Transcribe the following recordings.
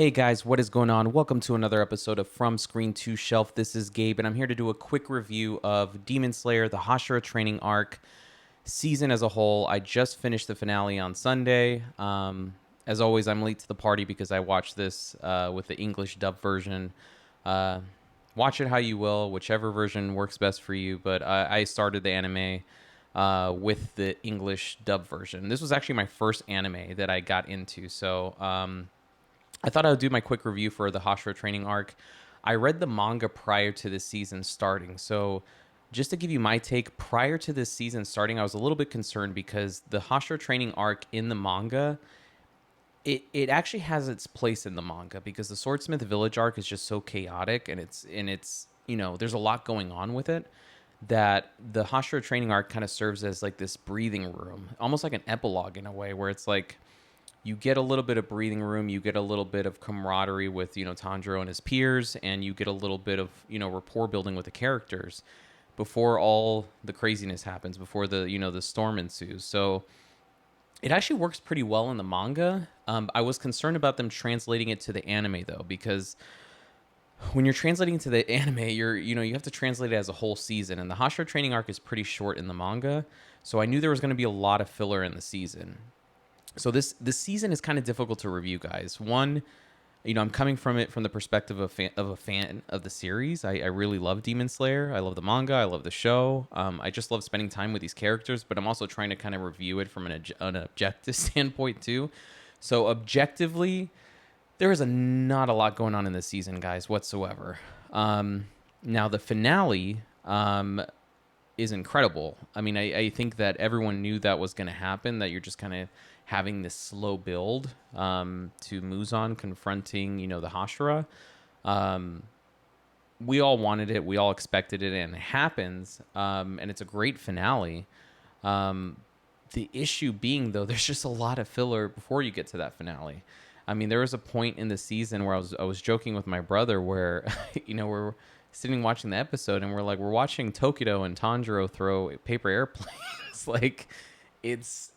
Hey guys, what is going on? Welcome to another episode of From Screen to Shelf. This is Gabe, and I'm here to do a quick review of Demon Slayer, the Hashira Training Arc season as a whole. I just finished the finale on Sunday. As always, I'm late to the party because I watched this with the English dub version. Uh, watch it how you will, whichever version works best for you, but I started the anime with the English dub version. This was actually my first anime that I got into, so I thought I would do my quick review for the Hashira Training Arc. I read the manga prior to this season starting, so just to give you my take, prior to this season starting, I was a little bit concerned because the Hashira Training Arc in the manga, it actually has its place in the manga because the Swordsmith Village arc is just so chaotic and it's there's a lot going on with it that the Hashira Training Arc kind of serves as like this breathing room, almost like an epilogue in a way where it's like you get a little bit of breathing room, you get a little bit of camaraderie with, Tanjiro and his peers, and you get a little bit of, rapport building with the characters before all the craziness happens, before the storm ensues. So it actually works pretty well in the manga. I was concerned about them translating it to the anime though, because when you're translating to the anime, you have to translate it as a whole season, and the Hashira Training Arc is pretty short in the manga. So I knew there was going to be a lot of filler in the season. So this season is kind of difficult to review, guys. One, I'm coming from it from the perspective of a fan of the series. I really love Demon Slayer. I love the manga. I love the show. I just love spending time with these characters. But I'm also trying to kind of review it from an objective standpoint too. So objectively, there is not a lot going on in this season, guys, whatsoever. Now the finale is incredible. I mean, I think that everyone knew that was going to happen, that you're just kind of having this slow build to Muzan confronting, the Hashira. We all wanted it. We all expected it, and it happens. And it's a great finale. The issue being, though, there's just a lot of filler before you get to that finale. I mean, there was a point in the season where I was joking with my brother where, we're sitting watching the episode and we're watching Tokido and Tanjiro throw paper airplanes. Like, it's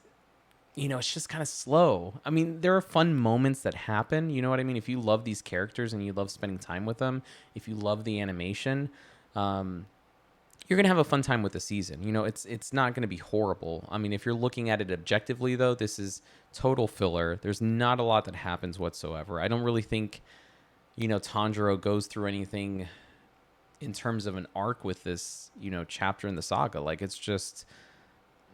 it's just kind of slow. I mean, there are fun moments that happen. You know what I mean? If you love these characters and you love spending time with them, if you love the animation, you're gonna have a fun time with the season. It's not gonna be horrible. I mean, if you're looking at it objectively, though, this is total filler. There's not a lot that happens whatsoever. I don't really think, Tanjiro goes through anything in terms of an arc with this, chapter in the saga. Like, it's just,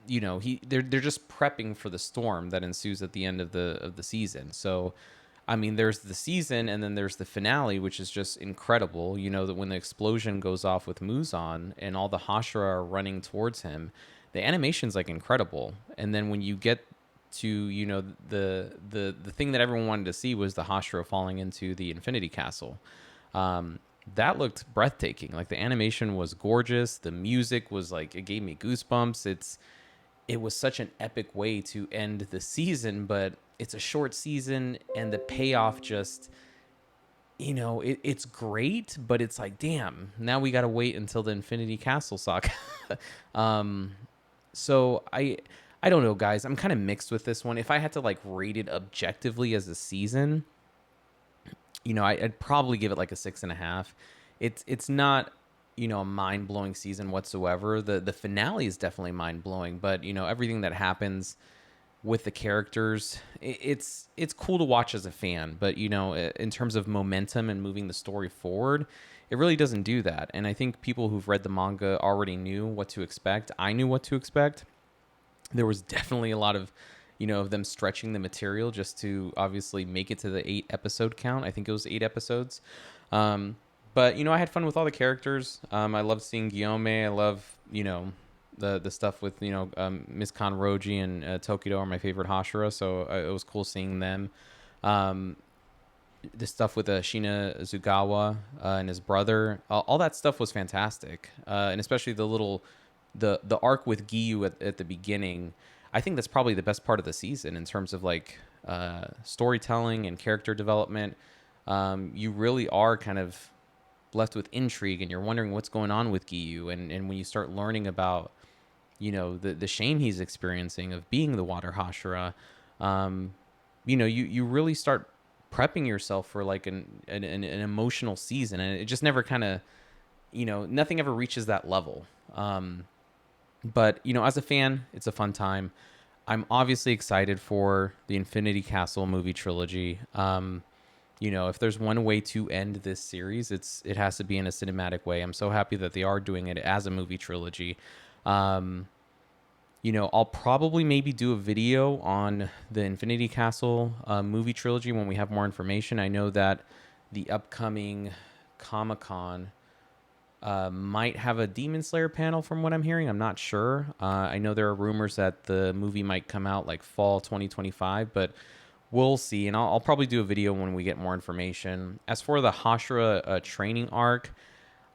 they're just prepping for the storm that ensues at the end of the season. So I mean, there's the season and then there's the finale, which is just incredible. That when the explosion goes off with Muzan and all the Hashira are running towards him, the animation's like incredible. And then when you get to, the thing that everyone wanted to see was the Hashira falling into the Infinity Castle. That looked breathtaking. Like, the animation was gorgeous. The music was like, it gave me goosebumps. It was such an epic way to end the season, but it's a short season and the payoff just, it's great, but it's like, damn, now we got to wait until the Infinity Castle saga. So I don't know, guys. I'm kind of mixed with this one. If I had to like rate it objectively as a season, I'd probably give it like a 6.5. It's not, a mind-blowing season whatsoever. The finale is definitely mind-blowing, but everything that happens with the characters, it's cool to watch as a fan, but in terms of momentum and moving the story forward, it really doesn't do that. And I think people who've read the manga already knew what to expect. I knew what to expect. There was definitely a lot of of them stretching the material just to obviously make it to the 8 episode count. I think it was 8 episodes. But I had fun with all the characters. I love seeing Guillaume. I love the stuff with Miss Kanroji and Tokido are my favorite Hashira, so it was cool seeing them. The stuff with Shina Zugawa and his brother, all that stuff was fantastic, and especially the arc with Giyu at the beginning. I think that's probably the best part of the season in terms of like storytelling and character development. You really are kind of left with intrigue and you're wondering what's going on with Giyu, and when you start learning about the shame he's experiencing of being the water Hashira, you really start prepping yourself for like an emotional season, and it just never kind of, nothing ever reaches that level. But as a fan, it's a fun time. I'm obviously excited for the Infinity Castle movie trilogy. If there's one way to end this series, it has to be in a cinematic way. I'm so happy that they are doing it as a movie trilogy. Um, I'll probably maybe do a video on the Infinity Castle movie trilogy when we have more information. I know that the upcoming Comic Con might have a Demon Slayer panel from what I'm hearing. I'm not sure. I know there are rumors that the movie might come out like fall 2025, but we'll see. And I'll probably do a video when we get more information. As for the Hashira training arc,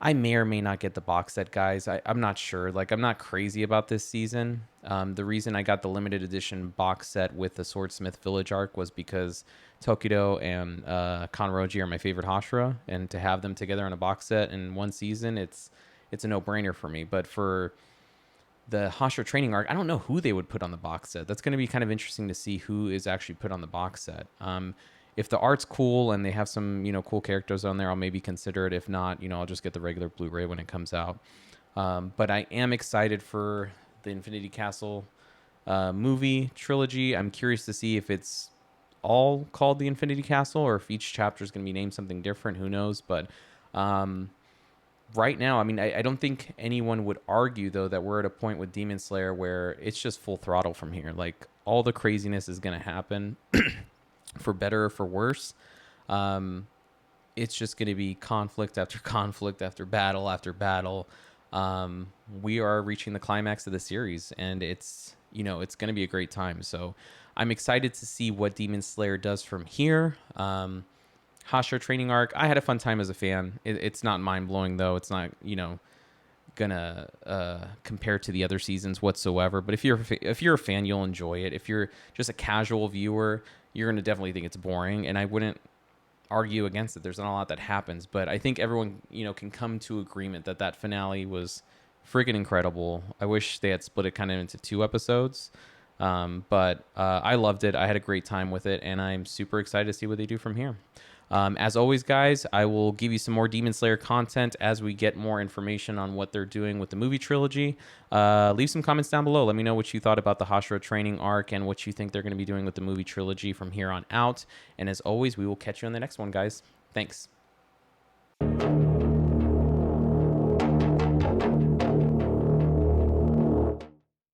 I may or may not get the box set, guys. I'm not sure. Like, I'm not crazy about this season. The reason I got the limited edition box set with the Swordsmith Village arc was because Tokido and Kanroji are my favorite Hashira, and to have them together in a box set in one season, it's a no-brainer for me. But for the Hashira training arc, I don't know who they would put on the box set. That's going to be kind of interesting to see who is actually put on the box set. If the art's cool and they have some, cool characters on there, I'll maybe consider it. If not, I'll just get the regular Blu-ray when it comes out. But I am excited for the Infinity Castle movie trilogy. I'm curious to see if it's all called the Infinity Castle or if each chapter is going to be named something different. Who knows? But right now, I mean, I don't think anyone would argue, though, that we're at a point with Demon Slayer where it's just full throttle from here. Like, all the craziness is going to happen. For better or for worse. It's just going to be conflict after conflict after battle after battle. We are reaching the climax of the series, and it's going to be a great time. So I'm excited to see what Demon Slayer does from here. Hashira Training Arc, I had a fun time as a fan. It's not mind-blowing, though. It's not, gonna compare to the other seasons whatsoever. But if you're a fan, you'll enjoy it. If you're just a casual viewer, you're gonna definitely think it's boring, and I wouldn't argue against it. There's not a lot that happens, but I think everyone can come to agreement that finale was freaking incredible. I wish they had split it kind of into 2 episodes, but I loved it. I had a great time with it, and I'm super excited to see what they do from here. As always, guys, I will give you some more Demon Slayer content as we get more information on what they're doing with the movie trilogy. Leave some comments down below. Let me know what you thought about the Hashira training arc and what you think they're going to be doing with the movie trilogy from here on out. And as always, we will catch you on the next one, guys. Thanks.